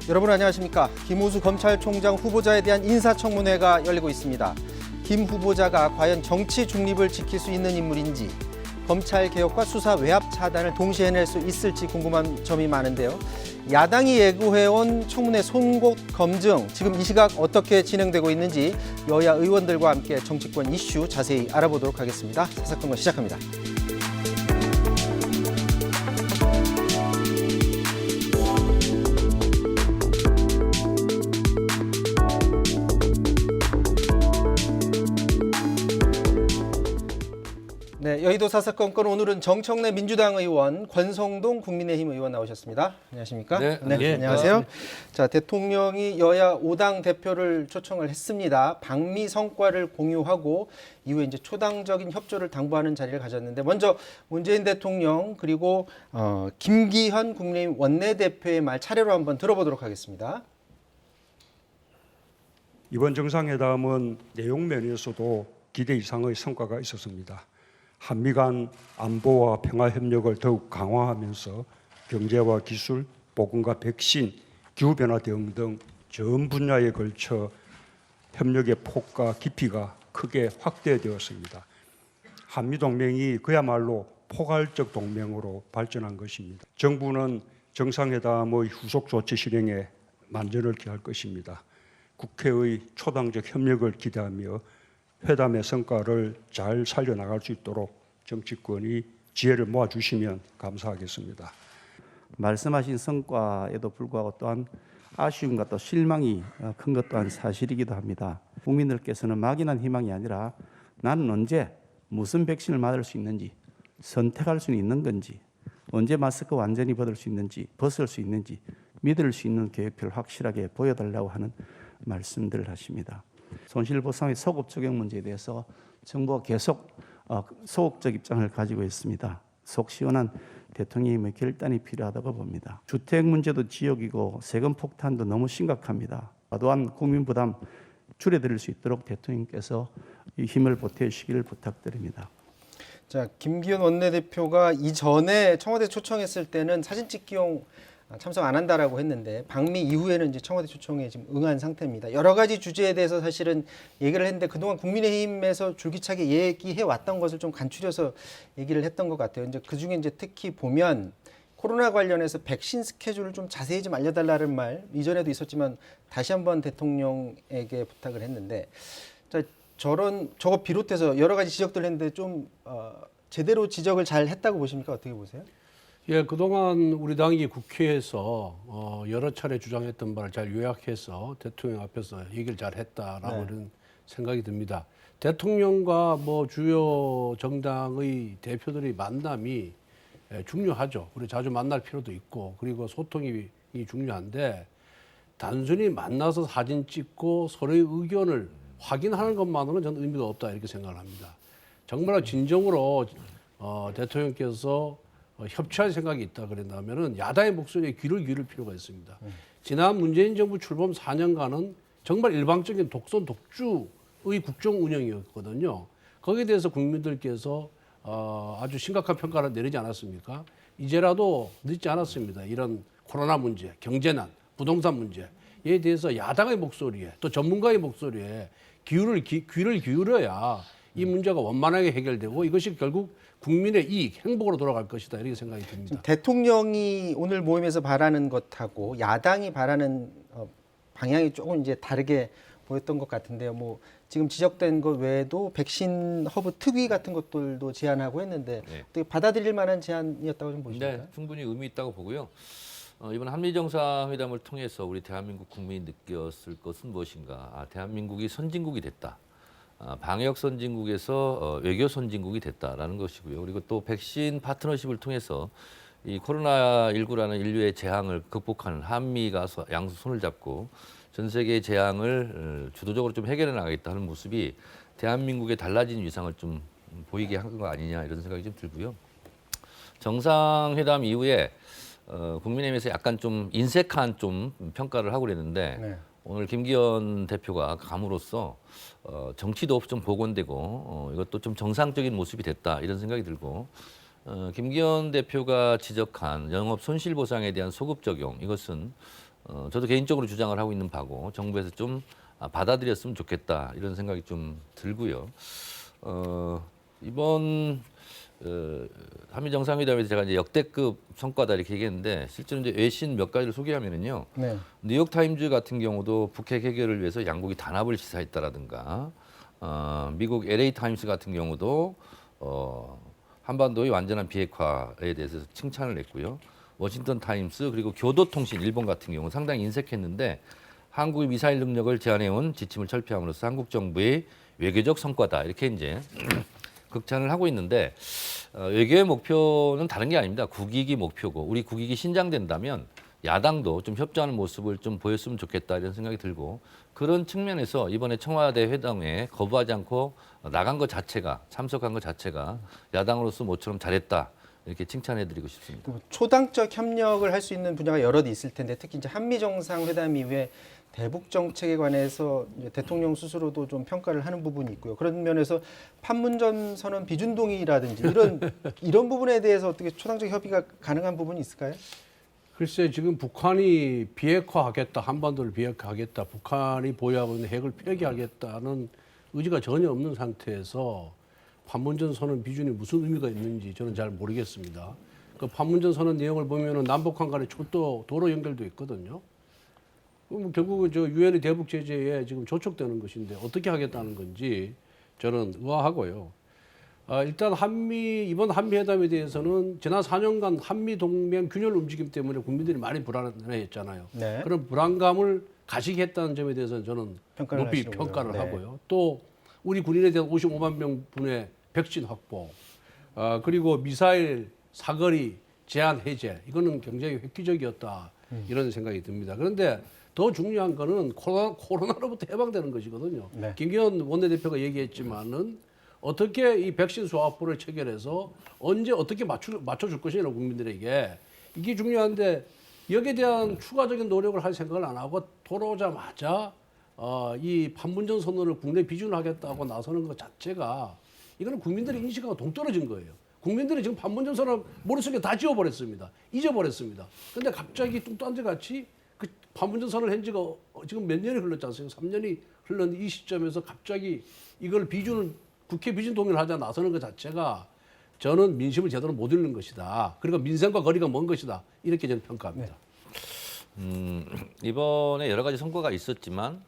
여러분 안녕하십니까? 김호수 검찰총장 후보자에 대한 인사청문회가 열리고 있습니다. 김 후보자가 과연 정치 중립을 지킬 수 있는 인물인지, 검찰 개혁과 수사 외압 차단을 동시에 해낼 수 있을지 궁금한 점이 많은데요. 야당이 예고해온 청문회 송곳 검증, 지금 이 시각 어떻게 진행되고 있는지 여야 의원들과 함께 정치권 이슈 자세히 알아보도록 하겠습니다. 사사건건 시작합니다. 네, 여의도 사사건건 오늘은 정청래 민주당 의원, 권성동 국민의힘 의원 나오셨습니다. 안녕하십니까? 네, 안녕하세요. 자, 대통령이 여야 5당 대표를 초청을 했습니다. 방미 성과를 공유하고 이후에 이제 초당적인 협조를 당부하는 자리를 가졌는데, 먼저 문재인 대통령 그리고 김기현 국민의힘 원내대표의 말 차례로 한번 들어보도록 하겠습니다. 이번 정상회담은 내용 면에서도 기대 이상의 성과가 있었습니다. 한미 간 안보와 평화 협력을 더욱 강화하면서 경제와 기술, 보건과 백신, 기후변화 대응 등 전 분야에 걸쳐 협력의 폭과 깊이가 크게 확대되었습니다. 한미 동맹이 그야말로 포괄적 동맹으로 발전한 것입니다. 정부는 정상회담의 후속 조치 실행에 만전을 기할 것입니다. 국회의 초당적 협력을 기대하며 회담의 성과를 잘 살려나갈 수 있도록 정치권이 지혜를 모아주시면 감사하겠습니다. 말씀하신 성과에도 불구하고 또한 아쉬움과 또 실망이 큰 것 또한 사실이기도 합니다. 국민들께서는 막연한 희망이 아니라 나는 언제 무슨 백신을 맞을 수 있는지, 선택할 수 있는 건지, 언제 마스크 완전히 벗을 수 있는지 믿을 수 있는 계획표를 확실하게 보여달라고 하는 말씀들을 하십니다. 손실보상의 소급 적용 문제에 대해서 정부가 계속 소극적 입장을 가지고 있습니다. 속 시원한 대통령님의 결단이 필요하다고 봅니다. 주택 문제도 지역이고 세금 폭탄도 너무 심각합니다. 과도한 국민 부담 줄여드릴 수 있도록 대통령께서 이 힘을 보태주시기를 부탁드립니다. 자, 김기현 원내대표가 이전에 청와대 초청했을 때는 사진 찍기용 참석 안 한다라고 했는데, 방미 이후에는 이제 청와대 초청에 지금 응한 상태입니다. 여러 가지 주제에 대해서 사실은 얘기를 했는데, 그동안 국민의힘에서 줄기차게 얘기해 왔던 것을 좀 간추려서 얘기를 했던 것 같아요. 이제 그 중에 이제 특히 보면 코로나 관련해서 백신 스케줄을 좀 자세히 좀 알려달라는 말 이전에도 있었지만 다시 한번 대통령에게 부탁을 했는데, 자, 저거 비롯해서 여러 가지 지적들 했는데 좀 제대로 지적을 잘 했다고 보십니까? 어떻게 보세요? 예, 그동안 우리 당이 국회에서 여러 차례 주장했던 바를 잘 요약해서 대통령 앞에서 얘기를 잘 했다라고 그런 생각이 듭니다. 대통령과 뭐 주요 정당의 대표들의 만남이 중요하죠. 그리고 자주 만날 필요도 있고, 그리고 소통이 중요한데, 단순히 만나서 사진 찍고 서로의 의견을 확인하는 것만으로는 저는 의미가 없다 이렇게 생각을 합니다. 정말 진정으로 대통령께서 협치할 생각이 있다 그런다면은 야당의 목소리에 귀를 기울일 필요가 있습니다. 지난 문재인 정부 출범 4년간은 정말 일방적인 독선 독주의 국정 운영이었거든요. 거기에 대해서 국민들께서 아주 심각한 평가를 내리지 않았습니까? 이제라도 늦지 않았습니다. 이런 코로나 문제, 경제난, 부동산 문제에 대해서 야당의 목소리에, 또 전문가의 목소리에 귀를 기울여야 이 문제가 원만하게 해결되고 이것이 결국 국민의 이익, 행복으로 돌아갈 것이다 이렇게 생각이 듭니다. 대통령이 오늘 모임에서 바라는 것하고 야당이 바라는 방향이 조금 이제 다르게 보였던 것 같은데요. 뭐 지금 지적된 것 외에도 백신 허브 특위 같은 것들도 제안하고 했는데, 어떻게 받아들일 만한 제안이었다고 좀 보십니까? 네, 충분히 의미 있다고 보고요. 이번 한미 정상회담을 통해서 우리 대한민국 국민이 느꼈을 것은 무엇인가? 대한민국이 선진국이 됐다. 방역 선진국에서 외교 선진국이 됐다라는 것이고요. 그리고 또 백신 파트너십을 통해서 이 코로나19라는 인류의 재앙을 극복하는 한미가 양수 손을 잡고 전 세계의 재앙을 주도적으로 좀 해결해 나가겠다는 모습이 대한민국의 달라진 위상을 좀 보이게 한 거 아니냐 이런 생각이 좀 들고요. 정상회담 이후에 국민의힘에서 약간 좀 인색한 좀 평가를 하고 그랬는데, 오늘 김기현 대표가 감으로써 정치도 좀 복원되고 이것도 좀 정상적인 모습이 됐다 이런 생각이 들고, 김기현 대표가 지적한 영업 손실 보상에 대한 소급 적용, 이것은 저도 개인적으로 주장을 하고 있는 바고 정부에서 좀 받아들였으면 좋겠다 이런 생각이 좀 들고요. 이번 한미 정상회담에서 제가 이제 역대급 성과다 이렇게 얘기했는데 실제로 이제 외신 몇 가지를 소개하면은요. 네. 뉴욕 타임즈 같은 경우도 북핵 해결을 위해서 양국이 단합을 시사했다라든가, 미국 LA 타임스 같은 경우도 한반도의 완전한 비핵화에 대해서 칭찬을 했고요. 워싱턴 타임스 그리고 교도통신 일본 같은 경우 상당히 인색했는데 한국의 미사일 능력을 제한해온 지침을 철폐함으로써 한국 정부의 외교적 성과다 이렇게 이제 극찬을 하고 있는데 외교의 목표는 다른 게 아닙니다. 국익이 목표고 우리 국익이 신장된다면 야당도 좀 협조하는 모습을 좀 보였으면 좋겠다 이런 생각이 들고 그런 측면에서 이번에 청와대 회담에 거부하지 않고 나간 것 자체가 참석한 것 자체가 야당으로서 모처럼 잘했다 이렇게 칭찬해드리고 싶습니다. 초당적 협력을 할 수 있는 분야가 여럿 있을 텐데 특히 이제 한미 정상회담 이후에 대북 정책에 관해서 이제 대통령 스스로도 좀 평가를 하는 부분이 있고요. 그런 면에서 판문점 선언 비준동의라든지 이런 부분에 대해서 어떻게 초당적 협의가 가능한 부분이 있을까요? 글쎄 지금 북한이 비핵화하겠다, 한반도를 비핵화하겠다, 북한이 보유하고 있는 핵을 폐기하겠다는 의지가 전혀 없는 상태에서 판문점 선언 비준이 무슨 의미가 있는지 저는 잘 모르겠습니다. 그 판문점 선언 내용을 보면은 남북한 간에 철도 도로 연결도 있거든요. 그럼 결국은 저 유엔의 대북 제재에 지금 조촉되는 것인데 어떻게 하겠다는 건지 저는 의아하고요. 일단 이번 한미 회담에 대해서는 지난 4년간 한미 동맹 균열 움직임 때문에 국민들이 많이 불안해했잖아요. 네. 그런 불안감을 가시겠다는 점에 대해서는 저는 평가를 높이 하시는군요. 평가를 네. 하고요. 또 우리 군인에 대한 55만 명분의 백신 확보, 그리고 미사일 사거리 제한 해제, 이거는 굉장히 획기적이었다 이런 생각이 듭니다. 그런데 더 중요한 거는 코로나로부터 해방되는 것이거든요. 네. 김기현 원내대표가 얘기했지만은 어떻게 이 백신 수확부를 체결해서 언제 어떻게 맞춰줄 것이냐 국민들에게 이게 중요한데 여기에 대한 추가적인 노력을 할 생각을 안 하고 돌아오자마자 이 판문점 선언을 국내 비준하겠다고 나서는 것 자체가 이거는 국민들의 인식하고 동떨어진 거예요. 국민들이 지금 판문점 선언을 머릿속에 다 지워버렸습니다. 잊어버렸습니다. 근데 갑자기 뚱딴지같이 그 판문점 선언을 한 지가 지금 몇 년이 흘렀지 않습니까? 3년이 흘렀는 이 시점에서 갑자기 이걸 국회 비준 동의를 하자 나서는 것 자체가 저는 민심을 제대로 못 읽는 것이다. 그리고 민생과 거리가 먼 것이다. 이렇게 저는 평가합니다. 이번에 여러 가지 성과가 있었지만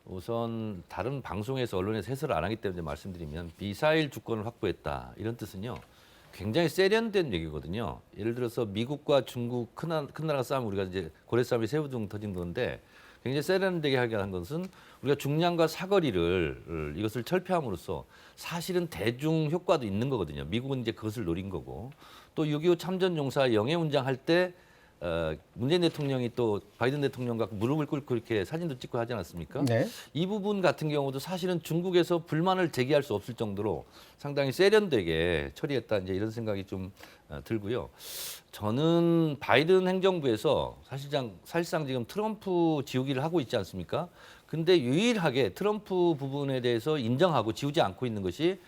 우선 다른 방송에서 언론에서 해설을 안 하기 때문에 말씀드리면 미사일 주권을 확보했다 이런 뜻은요 굉장히 세련된 얘기거든요. 예를 들어서 미국과 중국 큰 나라가 싸우면 우리가 이제 고래 싸움이 새우등 터진 건데 굉장히 세련되게 하게 한 것은 우리가 중량과 사거리를 이것을 철폐함으로써 사실은 대중 효과도 있는 거거든요. 미국은 이제 그것을 노린 거고 또 6.25 참전용사 영해훈장 할 때 문재인 대통령이 또 바이든 대통령과 무릎을 꿇고 이렇게 사진도 찍고 하지 않았습니까? 네. 이 부분 같은 경우도 사실은 중국에서 불만을 제기할 수 없을 정도로 상당히 세련되게 처리했다 이제 이런 생각이 좀 들고요. 저는 바이든 행정부에서 사실상 지금 트럼프 지우기를 하고 있지 않습니까? 근데 유일하게 트럼프 부분에 대해서 인정하고 지우지 않고 있는 것이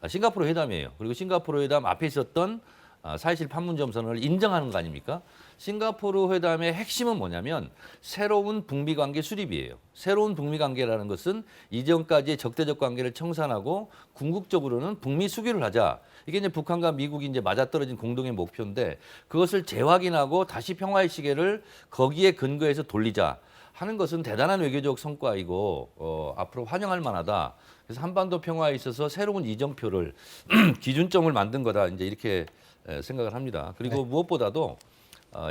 싱가포르 회담이에요. 그리고 싱가포르 회담 앞에 있었던 4.27 판문점 선언을 인정하는 거 아닙니까? 싱가포르 회담의 핵심은 뭐냐면 새로운 북미 관계 수립이에요. 새로운 북미 관계라는 것은 이전까지의 적대적 관계를 청산하고 궁극적으로는 북미 수교를 하자. 이게 이제 북한과 미국이 이제 맞아떨어진 공동의 목표인데 그것을 재확인하고 다시 평화의 시계를 거기에 근거해서 돌리자 하는 것은 대단한 외교적 성과이고 앞으로 환영할 만하다. 그래서 한반도 평화에 있어서 새로운 이정표를 기준점을 만든 거다. 이제 이렇게 생각을 합니다. 그리고 무엇보다도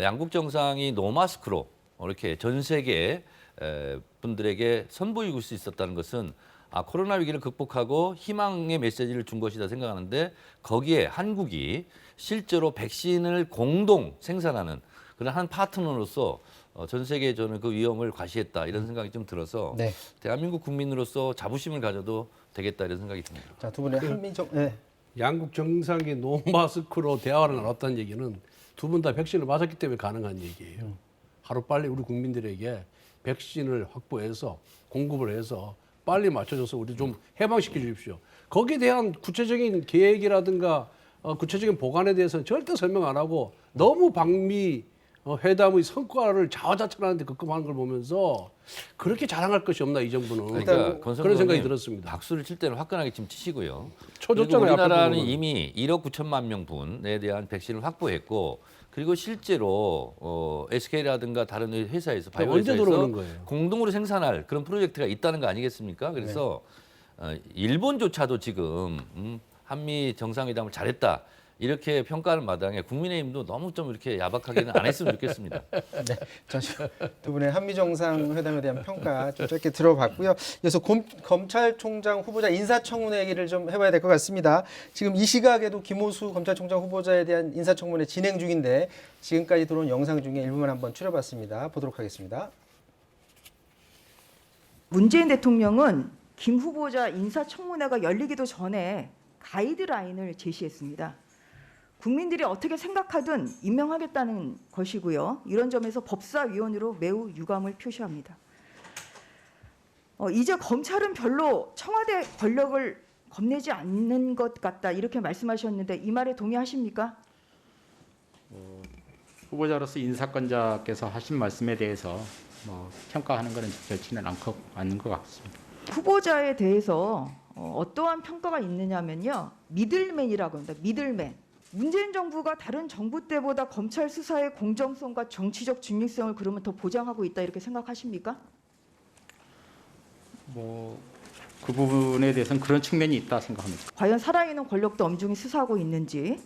양국 정상이 노마스크로 이렇게 전 세계 분들에게 선보이고 수 있었다는 것은 코로나 위기를 극복하고 희망의 메시지를 준 것이다 생각하는데 거기에 한국이 실제로 백신을 공동 생산하는 그런 한 파트너로서 전 세계에 저는 그 위험을 과시했다 이런 생각이 좀 들어서 네. 대한민국 국민으로서 자부심을 가져도 되겠다 이런 생각이 듭니다. 자, 두 분의 한미정 네. 양국 정상이 노마스크로 대화를 나눴다는 얘기는 두 분 다 백신을 맞았기 때문에 가능한 얘기예요. 하루빨리 우리 국민들에게 백신을 확보해서 공급을 해서 빨리 맞춰줘서 우리 좀 해방시켜 주십시오. 거기에 대한 구체적인 계획이라든가 구체적인 보관에 대해서는 절대 설명 안 하고 너무 방미 회담의 성과를 자화자찬하는데 급급하는 걸 보면서 그렇게 자랑할 것이 없나 이 정부는 그러니까 그런 생각이 들었습니다. 박수를 칠 때는 화끈하게 지금 치시고요. 쳐줬잖아요, 그리고 우리나라는 앞에 보면은. 이미 1억 9천만 명분에 대한 백신을 확보했고 그리고 실제로 SK라든가 다른 회사에서 바이오 언제 회사에서 들어오는 거예요? 공동으로 생산할 그런 프로젝트가 있다는 거 아니겠습니까? 그래서 일본조차도 지금 한미 정상회담을 잘했다. 이렇게 평가하는 마당에 국민의힘도 너무 좀 이렇게 야박하게는 안 했으면 좋겠습니다. 네, 두 분의 한미 정상회담에 대한 평가 좀 짧게 들어봤고요. 이어서 검찰총장 후보자 인사청문회 얘기를 좀 해봐야 될 것 같습니다. 지금 이 시각에도 김호수 검찰총장 후보자에 대한 인사청문회 진행 중인데 지금까지 들어온 영상 중에 일부만 한번 추려봤습니다. 보도록 하겠습니다. 문재인 대통령은 김 후보자 인사청문회가 열리기도 전에 가이드라인을 제시했습니다. 국민들이 어떻게 생각하든 임명하겠다는 것이고요. 이런 점에서 법사위원으로 매우 유감을 표시합니다. 이제 검찰은 별로 청와대 권력을 겁내지 않는 것 같다 이렇게 말씀하셨는데 이 말에 동의하십니까? 후보자로서 인사권자께서 하신 말씀에 대해서 평가하는 것은 좋지는 않는 것 같습니다. 후보자에 대해서 어떠한 평가가 있느냐면요. 미들맨이라고 합니다. 미들맨. 문재인 정부가 다른 정부 때보다 검찰 수사의 공정성과 정치적 중립성을 그러면 더 보장하고 있다 이렇게 생각하십니까? 그 부분에 대해서는 그런 측면이 있다 생각합니다. 과연 살아있는 권력도 엄중히 수사하고 있는지,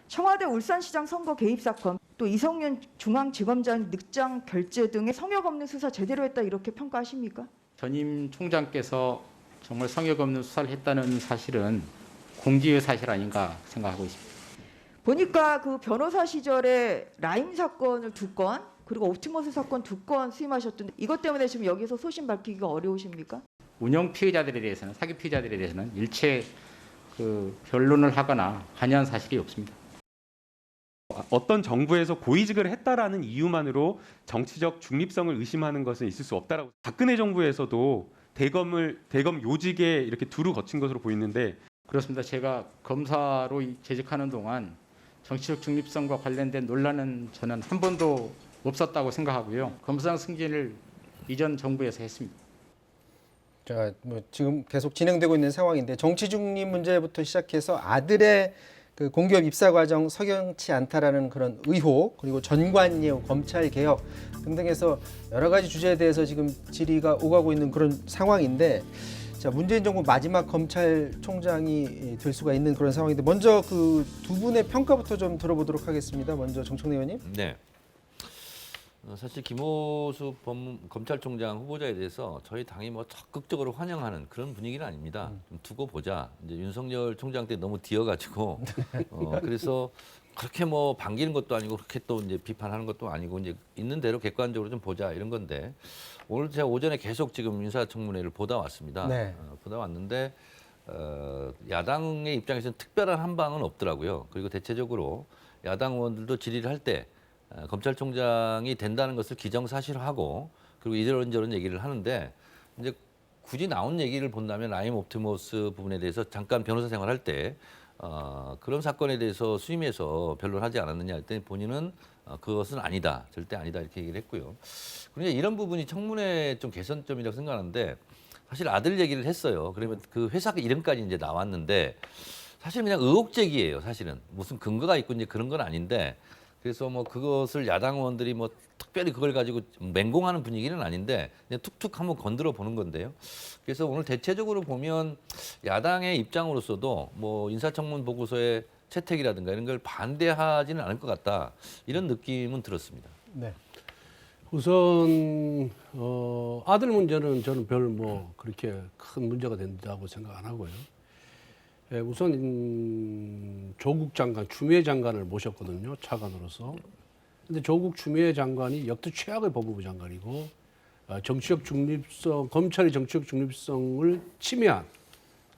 청와대 울산시장 선거 개입 사건, 또 이성윤 중앙지검장 늑장 결재 등의 성역 없는 수사 제대로 했다 이렇게 평가하십니까? 전임 총장께서 정말 성역 없는 수사를 했다는 사실은 공지의 사실 아닌가 생각하고 있습니다. 보니까 그 변호사 시절에 라임 사건을 2건, 그리고 옵티머스 사건 2건 수임하셨던데 이것 때문에 지금 여기서 소신 밝히기가 어려우십니까? 운영 피해자들에 대해서는 사기 피해자들에 대해서는 일체 변론을 하거나 관여한 사실이 없습니다. 어떤 정부에서 고위직을 했다라는 이유만으로 정치적 중립성을 의심하는 것은 있을 수 없다라고. 박근혜 정부에서도 대검 요직에 이렇게 두루 거친 것으로 보이는데 그렇습니다. 제가 검사로 재직하는 동안 정치적 중립성과 관련된 논란은 저는 한 번도 없었다고 생각하고요. 검사장 승진을 이전 정부에서 했습니다. 자, 지금 계속 진행되고 있는 상황인데 정치 중립 문제부터 시작해서 아들의 그 공기업 입사 과정 석연치 않다라는 그런 의혹, 그리고 전관예우, 검찰 개혁 등등해서 여러 가지 주제에 대해서 지금 질의가 오가고 있는 그런 상황인데, 자, 문재인 정부 마지막 검찰총장이 될 수가 있는 그런 상황인데 먼저 그 두 분의 평가부터 좀 들어보도록 하겠습니다. 먼저 정청래 의원님. 네. 사실 김호수 검찰총장 후보자에 대해서 저희 당이 적극적으로 환영하는 그런 분위기는 아닙니다. 좀 두고 보자. 이제 윤석열 총장 때 너무 뒤어가지고 그래서 그렇게 반기는 것도 아니고 그렇게 또 이제 비판하는 것도 아니고 이제 있는 대로 객관적으로 좀 보자 이런 건데, 오늘 제가 오전에 계속 지금 인사청문회를 보다 왔습니다. 네. 보다 왔는데 야당의 입장에서는 특별한 한방은 없더라고요. 그리고 대체적으로 야당 의원들도 질의를 할 때 검찰총장이 된다는 것을 기정사실화하고 그리고 이런저런 얘기를 하는데, 이제 굳이 나온 얘기를 본다면 라임 옵티머스 부분에 대해서 잠깐 변호사 생활할 때 그런 사건에 대해서 수임해서 변론하지 않았느냐 했더니 본인은 그것은 아니다, 절대 아니다 이렇게 얘기를 했고요. 그러니까 이런 부분이 청문회 좀 개선점이라고 생각하는데, 사실 아들 얘기를 했어요. 그러면 그 회사 이름까지 이제 나왔는데 사실 그냥 의혹 제기예요. 사실은 무슨 근거가 있고 이제 그런 건 아닌데, 그래서 그것을 야당 의원들이 특별히 그걸 가지고 맹공하는 분위기는 아닌데 그냥 툭툭 한번 건드려 보는 건데요. 그래서 오늘 대체적으로 보면 야당의 입장으로서도 인사청문 보고서의 채택이라든가 이런 걸 반대하지는 않을 것 같다, 이런 느낌은 들었습니다. 네. 우선 아들 문제는 저는 별 그렇게 큰 문제가 된다고 생각 안 하고요. 예, 우선 조국 장관, 추미애 장관을 모셨거든요, 차관으로서. 근데 조국 추미애 장관이 역대 최악의 법무부 장관이고 정치적 중립성, 검찰의 정치적 중립성을 침해한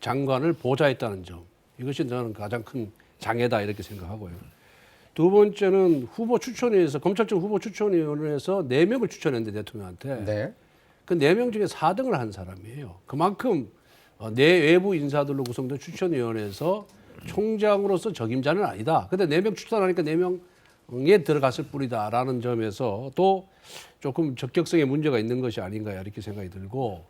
장관을 보좌했다는 점, 이것이 저는 가장 큰 장애다 이렇게 생각하고요. 두 번째는 후보 추천위에서, 검찰청 후보 추천위원회에서 4명을 추천했는데 대통령한테 네. 그 4명 중에 4등을 한 사람이에요. 그만큼 내 외부 인사들로 구성된 추천위원회에서 총장으로서 적임자는 아니다. 근데 4명 추천하니까 4명 들어갔을 뿐이다라는 점에서 또 조금 적격성에 문제가 있는 것이 아닌가 이렇게 생각이 들고,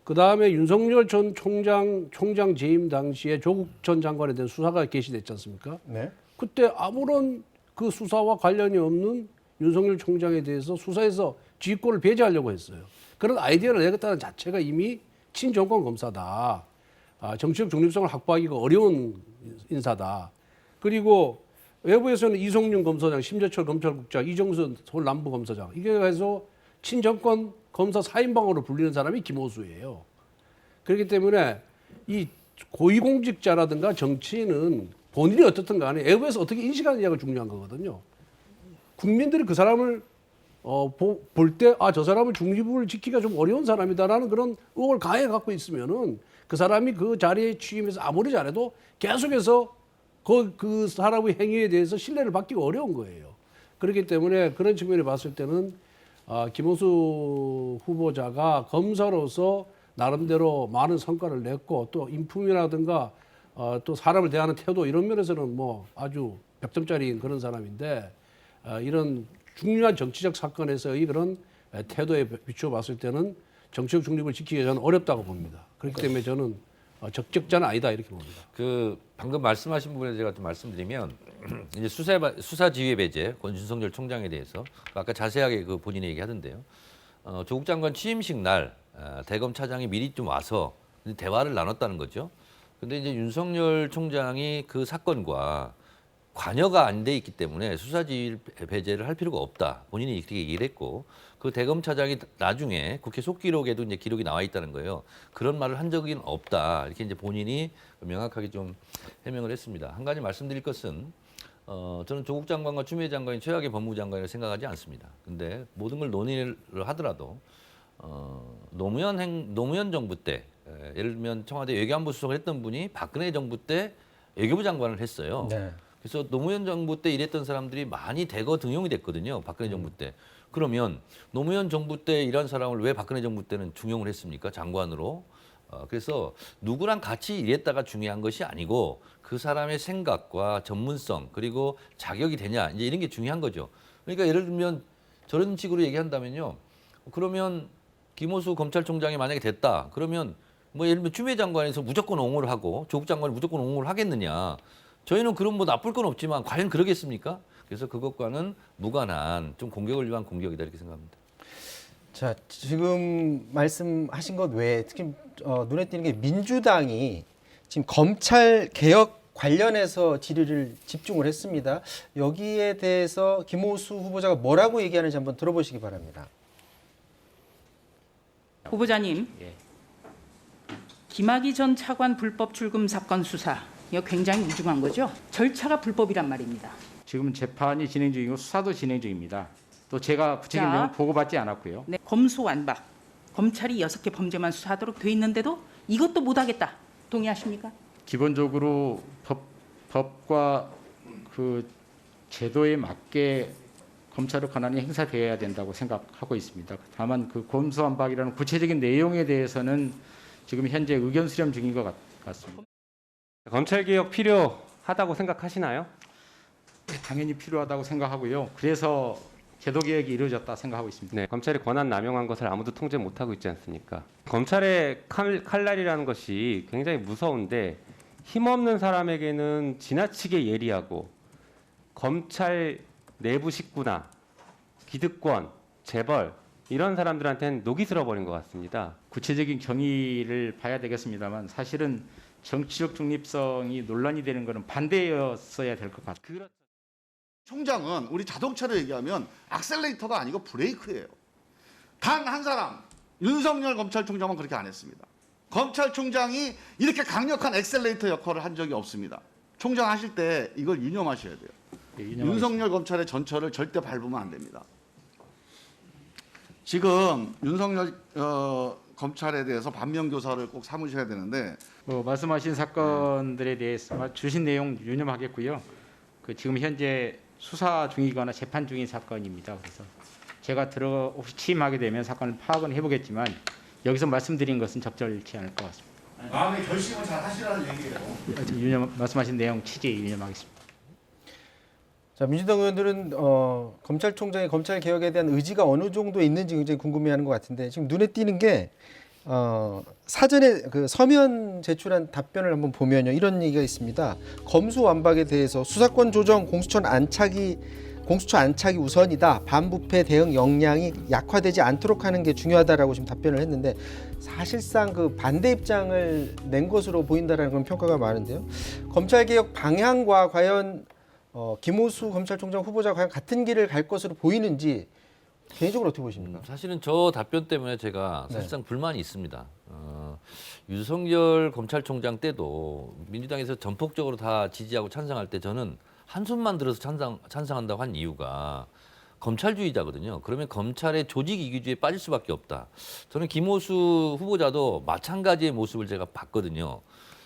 그 다음에 윤석열 전 총장 재임 당시에 조국 전 장관에 대한 수사가 개시됐지 않습니까? 네. 그때 아무런 그 수사와 관련이 없는 윤석열 총장에 대해서 수사에서 지휘권을 배제하려고 했어요. 그런 아이디어를 내겠다는 자체가 이미 친정권 검사다. 정치적 중립성을 확보하기가 어려운 인사다. 그리고 외부에서는 이성윤 검사장, 심재철 검찰국장, 이정선 서울 남부검사장, 이게 해서 친정권 검사 4인방으로 불리는 사람이 김호수예요. 그렇기 때문에 이 고위공직자라든가 정치인은 본인이 어떻든 간에 외부에서 어떻게 인식하느냐가 중요한 거거든요. 국민들이 그 사람을 볼 때 저 사람은 중립을 지키기가 좀 어려운 사람이다라는 그런 의혹을 강하게 갖고 있으면은 그 사람이 그 자리에 취임해서 아무리 잘해도 계속해서 그 사람의 행위에 대해서 신뢰를 받기가 어려운 거예요. 그렇기 때문에 그런 측면에 봤을 때는 김호수 후보자가 검사로서 나름대로 많은 성과를 냈고 또 인품이라든가 또 사람을 대하는 태도 이런 면에서는 뭐 아주 100점짜리인 그런 사람인데 이런 중요한 정치적 사건에서의 그런 태도에 비추어 봤을 때는 정치적 중립을 지키기가 저는 어렵다고 봅니다. 그렇기 때문에 저는 적격자는 아니다 이렇게 봅니다. 그 방금 말씀하신 부분에 제가 좀 말씀드리면 이제 수사 지휘 배제 윤석열 총장에 대해서 아까 자세하게 그 본인이 얘기하던데요. 조국 장관 취임식 날 대검 차장이 미리 좀 와서 대화를 나눴다는 거죠. 근데 이제 윤석열 총장이 그 사건과 관여가 안 돼 있기 때문에 수사지휘 배제를 할 필요가 없다. 본인이 이렇게 얘기를 했고 그 대검 차장이 나중에 국회 속기록에도 이제 기록이 나와 있다는 거예요. 그런 말을 한 적은 없다. 이렇게 이제 본인이 명확하게 좀 해명을 했습니다. 한 가지 말씀드릴 것은 저는 조국 장관과 추미애 장관이 최악의 법무부 장관이라고 생각하지 않습니다. 근데 모든 걸 논의를 하더라도 노무현 정부 때 예를 들면 청와대 외교안보 수석을 했던 분이 박근혜 정부 때 외교부 장관을 했어요. 네. 그래서 노무현 정부 때 일했던 사람들이 많이 대거 등용이 됐거든요. 박근혜 정부 때. 그러면 노무현 정부 때 일한 사람을 왜 박근혜 정부 때는 중용을 했습니까? 장관으로. 그래서 누구랑 같이 일했다가 중요한 것이 아니고 그 사람의 생각과 전문성 그리고 자격이 되냐 이제 이런 게 중요한 거죠. 그러니까 예를 들면 저런 식으로 얘기한다면요. 그러면 김호수 검찰총장이 만약에 됐다. 그러면 뭐 예를 들면 추미애 장관에서 무조건 옹호를 하고 조국 장관이 무조건 옹호를 하겠느냐. 저희는 그런 뭐 나쁠 건 없지만 과연 그러겠습니까? 그래서 그것과는 무관한 좀 공격을 위한 공격이다 이렇게 생각합니다. 자, 지금 말씀하신 것 외에 특히 눈에 띄는 게 민주당이 지금 검찰 개혁 관련해서 질의를 집중을 했습니다. 여기에 대해서 김호수 후보자가 뭐라고 얘기하는지 한번 들어보시기 바랍니다. 후보자님, 김학의 전 차관 불법 출금 사건 수사 이거 굉장히 우중한 거죠. 절차가 불법이란 말입니다. 지금 재판이 진행 중이고 수사도 진행 중입니다. 또 제가 구체적인 내용 보고받지 않았고요. 네, 검수완박. 검찰이 6개 범죄만 수사하도록 돼 있는데도 이것도 못하겠다. 동의하십니까? 기본적으로 법과 그 제도에 맞게 검찰의 권한이 행사되어야 된다고 생각하고 있습니다. 다만 그 검수완박이라는 구체적인 내용에 대해서는 지금 현재 의견 수렴 중인 것 같습니다. 검찰개혁 필요하다고 생각하시나요? 당연히 필요하다고 생각하고요. 그래서 제도개혁이 이루어졌다 생각하고 있습니다. 네, 검찰이 권한 남용한 것을 아무도 통제 못하고 있지 않습니까? 검찰의 칼날이라는 것이 굉장히 무서운데 힘없는 사람에게는 지나치게 예리하고 검찰 내부 식구나 기득권, 재벌 이런 사람들한테는 녹이 슬어버린 것 같습니다. 구체적인 경위를 봐야 되겠습니다만 사실은 정치적 중립성이 논란이 되는 것은 반대였어야 될 것 같아요. 총장은 우리 자동차로 얘기하면 악셀레이터가 아니고 브레이크예요. 단 한 사람 윤석열 검찰총장은 그렇게 안 했습니다. 검찰총장이 이렇게 강력한 엑셀레이터 역할을 한 적이 없습니다. 총장 하실 때 이걸 유념하셔야 돼요. 윤석열 검찰의 전철을 절대 밟으면 안 됩니다. 지금 윤석열 검찰에 대해서 반면교사를 꼭 삼으셔야 되는데 말씀하신 사건들에 대해서 주신 내용 유념하겠고요. 그 지금 현재 수사 중이거나 재판 중인 사건입니다. 그래서 제가 혹시 취임하게 되면 사건을 파악은 해보겠지만 여기서 말씀드린 것은 적절치 않을 것 같습니다. 마음의 결심을 잘 하시라는 얘기예요. 말씀하신 내용 취지 유념하겠습니다. 자, 민주당 의원들은 검찰총장의 검찰 개혁에 대한 의지가 어느 정도 있는지 굉장히 궁금해하는 것 같은데 지금 눈에 띄는 게 사전에 그 서면 제출한 답변을 한번 보면요 이런 얘기가 있습니다. 검수 완박에 대해서 수사권 조정, 공수처 안착이 우선이다. 반부패 대응 역량이 약화되지 않도록 하는 게 중요하다라고 지금 답변을 했는데 사실상 그 반대 입장을 낸 것으로 보인다라는 그런 평가가 많은데요. 검찰 개혁 방향과 과연 김호수 검찰총장 후보자 과연 같은 길을 갈 것으로 보이는지 개인적으로 어떻게 보십니까? 사실은 저 답변 때문에 제가 사실상 불만이 있습니다. 윤석열 검찰총장 때도 민주당에서 전폭적으로 다 지지하고 찬성할 때 저는 한숨만 들어서 찬성한다고 한 이유가 검찰주의자거든요. 그러면 검찰의 조직 이기주의에 빠질 수밖에 없다. 저는 김호수 후보자도 마찬가지의 모습을 제가 봤거든요.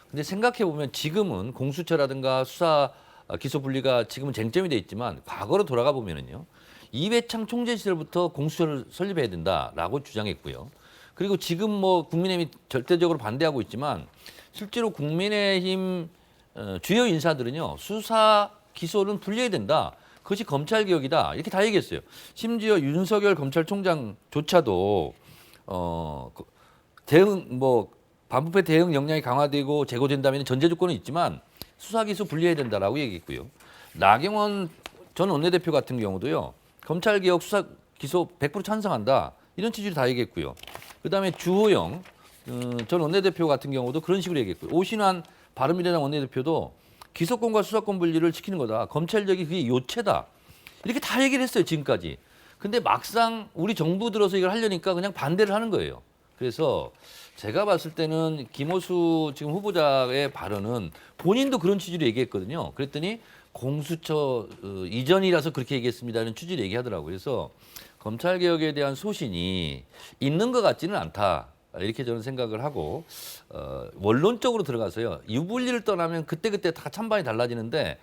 근데 생각해 보면 지금은 공수처라든가 수사 기소 분리가 지금은 쟁점이 돼 있지만 과거로 돌아가 보면은요. 이회창 총재 시절부터 공수처를 설립해야 된다라고 주장했고요. 그리고 지금 뭐 국민의힘이 절대적으로 반대하고 있지만 실제로 국민의힘 주요 인사들은요. 수사 기소는 분리해야 된다. 그것이 검찰 개혁이다. 이렇게 다 얘기했어요. 심지어 윤석열 검찰총장조차도 대응 반부패 대응 역량이 강화되고 제고된다면 전제 조건은 있지만 수사 기소 분리해야 된다라고 얘기했고요. 나경원 전 원내대표 같은 경우도요. 검찰 개혁 수사 기소 100% 찬성한다. 이런 취지로 다 얘기했고요. 그다음에 주호영 전 원내대표 같은 경우도 그런 식으로 얘기했고요. 오신환 바른미래당 원내대표도 기소권과 수사권 분리를 지키는 거다. 검찰력이 그게 요체다. 이렇게 다 얘기를 했어요. 지금까지. 근데 막상 우리 정부 들어서 이걸 하려니까 그냥 반대를 하는 거예요. 그래서 제가 봤을 때는 김호수 지금 후보자의 발언은 본인도 그런 취지로 얘기했거든요. 그랬더니 공수처 이전이라서 그렇게 얘기했습니다는 취지로 얘기하더라고요. 그래서 검찰개혁에 대한 소신이 있는 것 같지는 않다. 이렇게 저는 생각을 하고 원론적으로 들어가서요. 유불리를 떠나면 그때그때 다 찬반이 달라지는데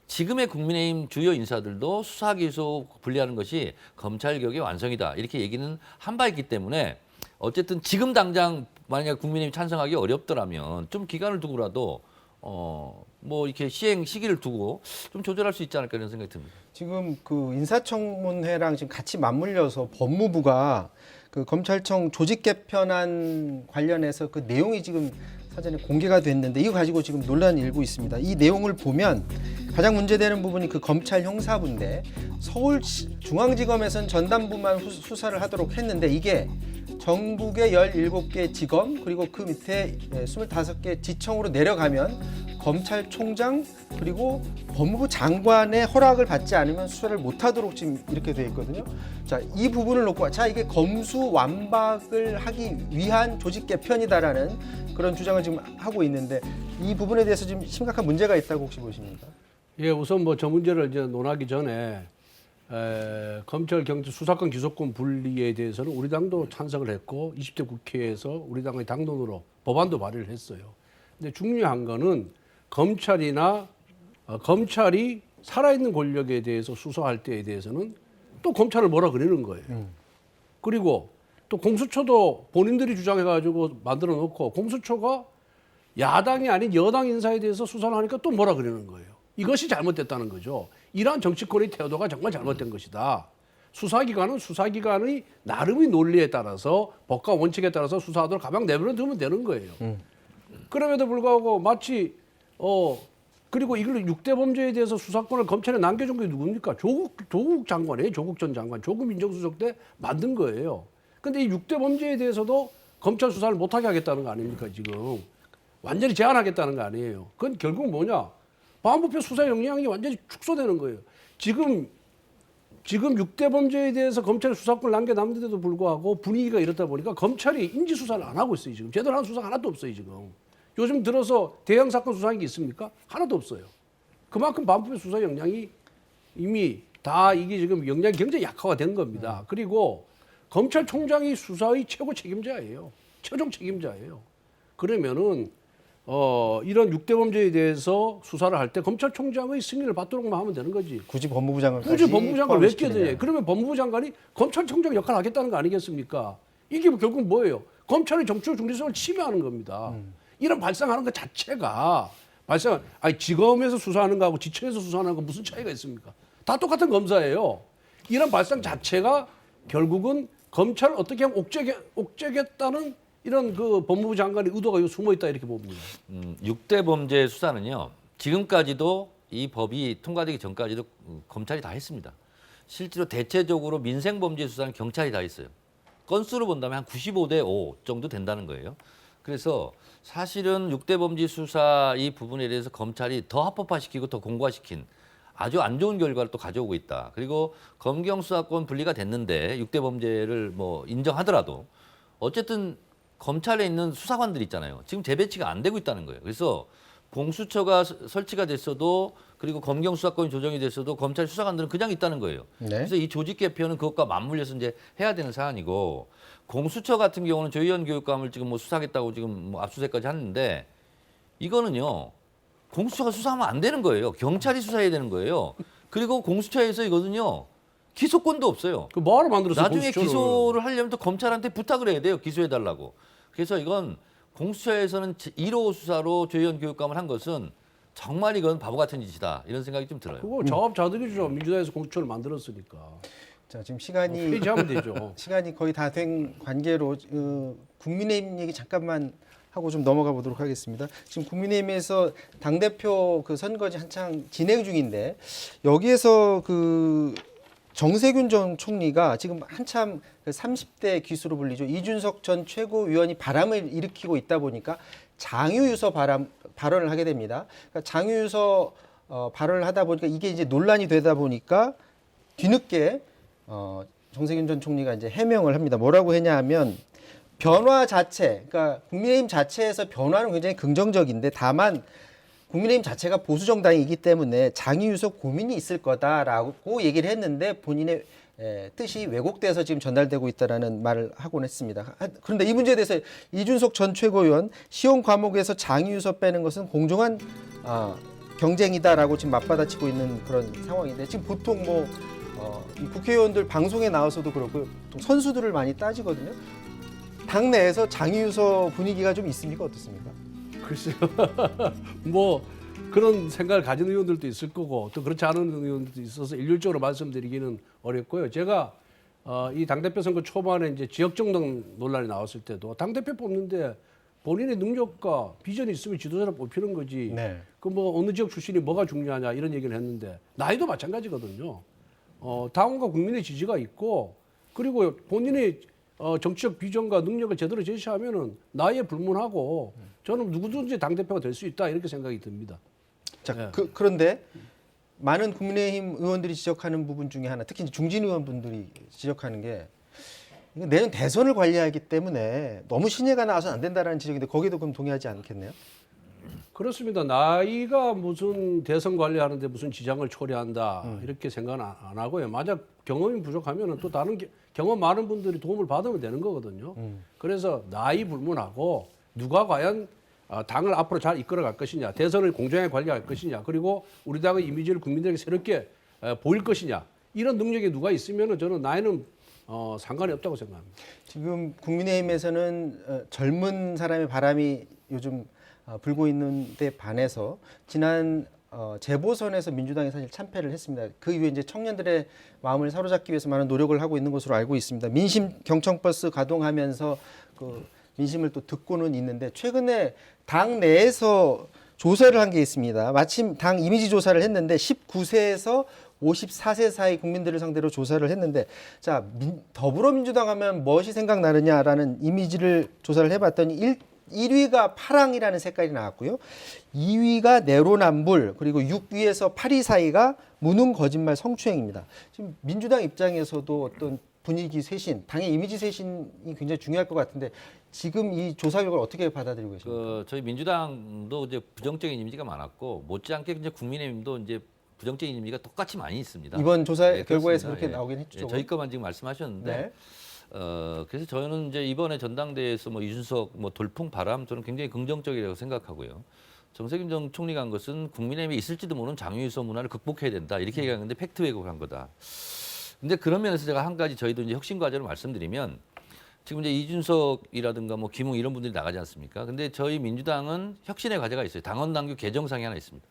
지금의 국민의힘 주요 인사들도 수사 기소 분리하는 것이 검찰개혁의 완성이다. 이렇게 얘기는 한 바 있기 때문에 어쨌든 지금 당장 만약 국민의힘이 찬성하기 어렵더라면 좀 기간을 두고라도 뭐 이렇게 시행 시기를 두고 좀 조절할 수 있지 않을까 이런 생각이 듭니다. 지금 그 인사청문회랑 지금 같이 맞물려서 법무부가 그 검찰청 조직 개편안 관련해서 그 내용이 지금 사전에 공개가 됐는데 이거 가지고 지금 논란이 일고 있습니다. 이 내용을 보면 가장 문제되는 부분이 그 검찰 형사부인데 서울중앙지검에서는 전담부만 수사를 하도록 했는데 이게 전국의 17개 지검 그리고 그 밑에 25개 지청으로 내려가면 검찰총장 그리고 법무부 장관의 허락을 받지 않으면 수사를 못하도록 지금 이렇게 돼 있거든요. 자, 이 부분을 놓고 자 이게 검수 완박을 하기 위한 조직 개편이다라는 그런 주장을 지금 하고 있는데 이 부분에 대해서 지금 심각한 문제가 있다고 혹시 보십니까? 예, 우선 뭐 저 문제를 이제 논하기 전에 검찰 경제 수사권 기소권 분리에 대해서는 우리 당도 찬성을 했고 20대 국회에서 우리 당의 당론으로 법안도 발의를 했어요. 근데 중요한 거는 검찰이 살아있는 권력에 대해서 수사할 때에 대해서는 또 검찰을 뭐라 그러는 거예요. 그리고 또 공수처도 본인들이 주장해가지고 만들어 놓고 공수처가 야당이 아닌 여당 인사에 대해서 수사를 하니까 또 뭐라 그러는 거예요. 이것이 잘못됐다는 거죠. 이러한 정치권의 태도가 정말 잘못된 것이다. 수사기관은 수사기관의 나름의 논리에 따라서 법과 원칙에 따라서 수사하도록 가만 내버려 두면 되는 거예요. 그럼에도 불구하고 마치 그리고 이걸 6대 범죄에 대해서 수사권을 검찰에 남겨준 게 누굽니까? 조국 장관이에요. 조국 전 장관. 조국 민정수석 때 만든 거예요. 근데 이 6대 범죄에 대해서도 검찰 수사를 못하게 하겠다는 거 아닙니까, 지금. 완전히 제한하겠다는 거 아니에요. 그건 결국 뭐냐? 반부패 수사 역량이 완전히 축소되는 거예요. 지금 6대 범죄에 대해서 검찰이 수사권을 남겨놨는데도 불구하고 분위기가 이렇다 보니까 검찰이 인지 수사를 안 하고 있어요. 지금 제대로 한 수사가 하나도 없어요. 지금 요즘 들어서 대형 사건 수사한 게 있습니까? 하나도 없어요. 그만큼 반부패 수사 역량이 이미 다 이게 지금 역량이 굉장히 약화가 된 겁니다. 그리고 검찰총장이 수사의 최고 책임자예요. 최종 책임자예요. 그러면은 이런 6대 범죄에 대해서 수사를 할 때 검찰총장의 승인을 받도록만 하면 되는 거지. 굳이 법무부 장관까지 굳이 법무부 장관을 왜 끼어드냐. 그러면 법무부 장관이 검찰총장 역할을 하겠다는 거 아니겠습니까? 이게 결국 뭐예요? 검찰의 정치적 중립성을 침해하는 겁니다. 이런 발상하는 것 자체가 지검에서 수사하는 거하고 지청에서 수사하는 거 무슨 차이가 있습니까? 다 똑같은 검사예요. 이런 발상 자체가 결국은 검찰을 어떻게 하면 옥죄겠다는 이런 그 법무부 장관의 의도가 숨어 있다 이렇게 봅니다. 6대 범죄 수사는요. 지금까지도 이 법이 통과되기 전까지도 검찰이 다 했습니다. 실제로 대체적으로 민생 범죄 수사는 경찰이 다 했어요. 건수로 본다면 한 95대 5 정도 된다는 거예요. 그래서 사실은 6대 범죄 수사 이 부분에 대해서 검찰이 더 합법화시키고 더 공고화시킨 아주 안 좋은 결과를 또 가져오고 있다. 그리고 검경 수사권 분리가 됐는데 6대 범죄를 뭐 인정하더라도 어쨌든 검찰에 있는 수사관들이 있잖아요. 지금 재배치가 안 되고 있다는 거예요. 그래서 공수처가 설치가 됐어도 그리고 검경 수사권이 조정이 됐어도 검찰 수사관들은 그냥 있다는 거예요. 네. 그래서 이 조직 개편은 그것과 맞물려서 이제 해야 되는 사안이고 공수처 같은 경우는 조희연 교육감을 지금 뭐 수사하겠다고 지금 뭐 압수수색까지 하는데 이거는요 공수처가 수사하면 안 되는 거예요. 경찰이 수사해야 되는 거예요. 그리고 공수처에서 이거는요 기소권도 없어요. 그 뭐하러 만들었어요? 나중에 공수처를? 기소를 하려면 또 검찰한테 부탁을 해야 돼요. 기소해달라고. 그래서 이건 공수처에서는 1호 수사로 조희연 교육감을 한 것은 정말 이건 바보 같은 짓이다. 이런 생각이 좀 들어요. 그거 자업자득이죠. 민주당에서 공수처를 만들었으니까. 자, 지금 시간이 폐지하면 되죠. 시간이 거의 다 된 관계로 국민의힘 얘기 잠깐만 하고 좀 넘어가 보도록 하겠습니다. 지금 국민의힘에서 당대표 그 선거지 한창 진행 중인데 여기에서 그 정세균 전 총리가 지금 한참 그 30대 기수로 불리죠. 이준석 전 최고위원이 바람을 일으키고 있다 보니까 장유유서 발언을 하게 됩니다. 그러니까 장유유서 발언을 하다 보니까 이게 이제 논란이 되다 보니까 뒤늦게 정세균 전 총리가 이제 해명을 합니다. 뭐라고 했냐 하면 변화 자체, 그러니까 국민의힘 자체에서 변화는 굉장히 긍정적인데 다만 국민의힘 자체가 보수 정당이기 때문에 장유유서 고민이 있을 거다라고 얘기를 했는데 본인의 뜻이 왜곡돼서 지금 전달되고 있다라는 말을 하곤 했습니다. 그런데 이 문제에 대해서 이준석 전 최고위원 시험 과목에서 장유유서 빼는 것은 공정한 경쟁이다라고 지금 맞받아치고 있는 그런 상황인데 지금 보통 뭐 이 국회의원들 방송에 나와서도 그렇고 선수들을 많이 따지거든요. 당내에서 장유유서 분위기가 좀 있습니까? 어떻습니까? 글쎄요. 뭐 그런 생각을 가진 의원들도 있을 거고 또 그렇지 않은 의원들도 있어서 일률적으로 말씀드리기는 어렵고요. 제가 이 당대표 선거 초반에 이제 지역 정당 논란이 나왔을 때도 당대표 뽑는데 본인의 능력과 비전이 있으면 지도자를 뽑히는 거지. 네. 그 뭐 어느 지역 출신이 뭐가 중요하냐 이런 얘기를 했는데 나이도 마찬가지거든요. 당원과 국민의 지지가 있고 그리고 본인의 정치적 비전과 능력을 제대로 제시하면은 나이에 불문하고 저는 누구든지 당대표가 될 수 있다 이렇게 생각이 듭니다. 자, 네. 그런데 많은 국민의힘 의원들이 지적하는 부분 중에 하나, 특히 중진 의원분들이 지적하는 게 이거 내년 대선을 관리하기 때문에 너무 신예가 나와서는 안 된다라는 지적인데 거기도 그럼 동의하지 않겠네요? 그렇습니다. 나이가 무슨 대선 관리하는데 무슨 지장을 초래한다 이렇게 생각은 안 하고요. 만약 경험이 부족하면은 또 다른 경험 많은 분들이 도움을 받으면 되는 거거든요. 그래서 나이 불문하고 누가 과연 당을 앞으로 잘 이끌어갈 것이냐, 대선을 공정하게 관리할 것이냐, 그리고 우리 당의 이미지를 국민들에게 새롭게 보일 것이냐 이런 능력이 누가 있으면은 저는 나이는 상관이 없다고 생각합니다. 지금 국민의힘에서는 젊은 사람의 바람이 요즘 불고 있는 데 반해서 지난 재보선에서 민주당이 사실 참패를 했습니다. 그 이후에 이제 청년들의 마음을 사로잡기 위해서 많은 노력을 하고 있는 것으로 알고 있습니다. 민심 경청버스 가동하면서 그 민심을 또 듣고는 있는데 최근에 당 내에서 조사를 한 게 있습니다. 마침 당 이미지 조사를 했는데 19세에서 54세 사이 국민들을 상대로 조사를 했는데 자 더불어민주당 하면 무엇이 생각나느냐라는 이미지를 조사를 해봤더니 1위가 파랑이라는 색깔이 나왔고요. 2위가 내로남불 그리고 6위에서 8위 사이가 무능 거짓말 성추행입니다. 지금 민주당 입장에서도 어떤 분위기 쇄신, 당의 이미지 쇄신이 굉장히 중요할 것 같은데 지금 이 조사 결과를 어떻게 받아들이고 계십니까? 저희 민주당도 이제 부정적인 이미지가 많았고 못지않게 이제 국민의힘도 이제 부정적인 이미지가 똑같이 많이 있습니다. 이번 조사 네, 결과에서 그렇습니다. 그렇게 나오긴 했죠. 저희 것만 지금 말씀하셨는데 네. 그래서 저는 이제 이번에 전당대회에서 뭐 이준석 뭐 돌풍 바람 저는 굉장히 긍정적이라고 생각하고요. 정세균 전 총리가 한 것은 국민의힘에 있을지도 모르는 장유유서 문화를 극복해야 된다 이렇게 얘기하는데 팩트 왜곡을 한 거다. 근데 그런 면에서 제가 한 가지 저희도 이제 혁신 과제를 말씀드리면 지금 이제 이준석이라든가 뭐 김웅 이런 분들이 나가지 않습니까? 근데 저희 민주당은 혁신의 과제가 있어요. 당원 당규 개정상이 하나 있습니다.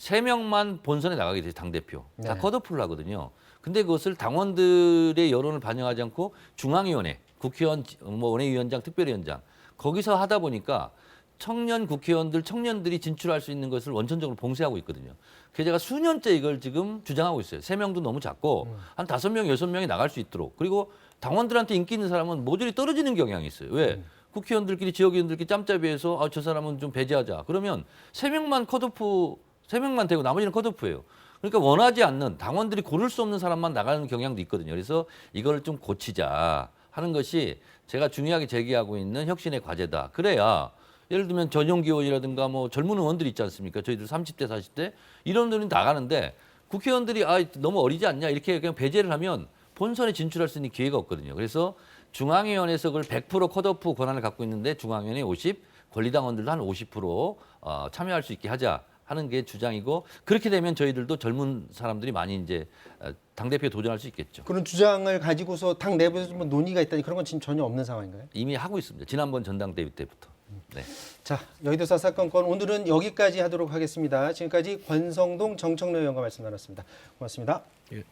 3명만 본선에 나가게 돼요. 당대표. 다 네. 컷오프를 하거든요. 근데 그것을 당원들의 여론을 반영하지 않고 중앙위원회, 국회의원, 뭐 원외위원장, 특별위원장 거기서 하다 보니까 청년 국회의원들, 청년들이 진출할 수 있는 것을 원천적으로 봉쇄하고 있거든요. 그래서 제가 수년째 이걸 지금 주장하고 있어요. 3명도 너무 작고 한 5명, 6명이 나갈 수 있도록. 그리고 당원들한테 인기 있는 사람은 모조리 떨어지는 경향이 있어요. 왜? 국회의원들끼리 지역의원들끼리 짬짜비해서 저 사람은 좀 배제하자. 그러면 3명만 컷오프, 3명만 되고 나머지는 컷오프예요. 그러니까 원하지 않는 당원들이 고를 수 없는 사람만 나가는 경향도 있거든요. 그래서 이걸 좀 고치자 하는 것이 제가 중요하게 제기하고 있는 혁신의 과제다. 그래야 예를 들면 전용기 의원이라든가 뭐 젊은 의원들이 있지 않습니까? 저희들 30대, 40대 이런 분들이 나가는데 국회의원들이 너무 어리지 않냐 이렇게 그냥 배제를 하면 본선에 진출할 수 있는 기회가 없거든요. 그래서 중앙위원회에서 그걸 100% 컷오프 권한을 갖고 있는데 중앙위원회 50, 권리당원들도 한 50% 참여할 수 있게 하자 하는 게 주장이고 그렇게 되면 저희들도 젊은 사람들이 많이 이제 당대표에 도전할 수 있겠죠. 그런 주장을 가지고서 당 내부에서 뭐 논의가 있다니 그런 건 지금 전혀 없는 상황인가요? 이미 하고 있습니다. 지난번 전당대회 때부터. 네. 자, 여의도사 사건건 오늘은 여기까지 하도록 하겠습니다. 지금까지 권성동 정청래 의원과 말씀 나눴습니다. 고맙습니다. 예.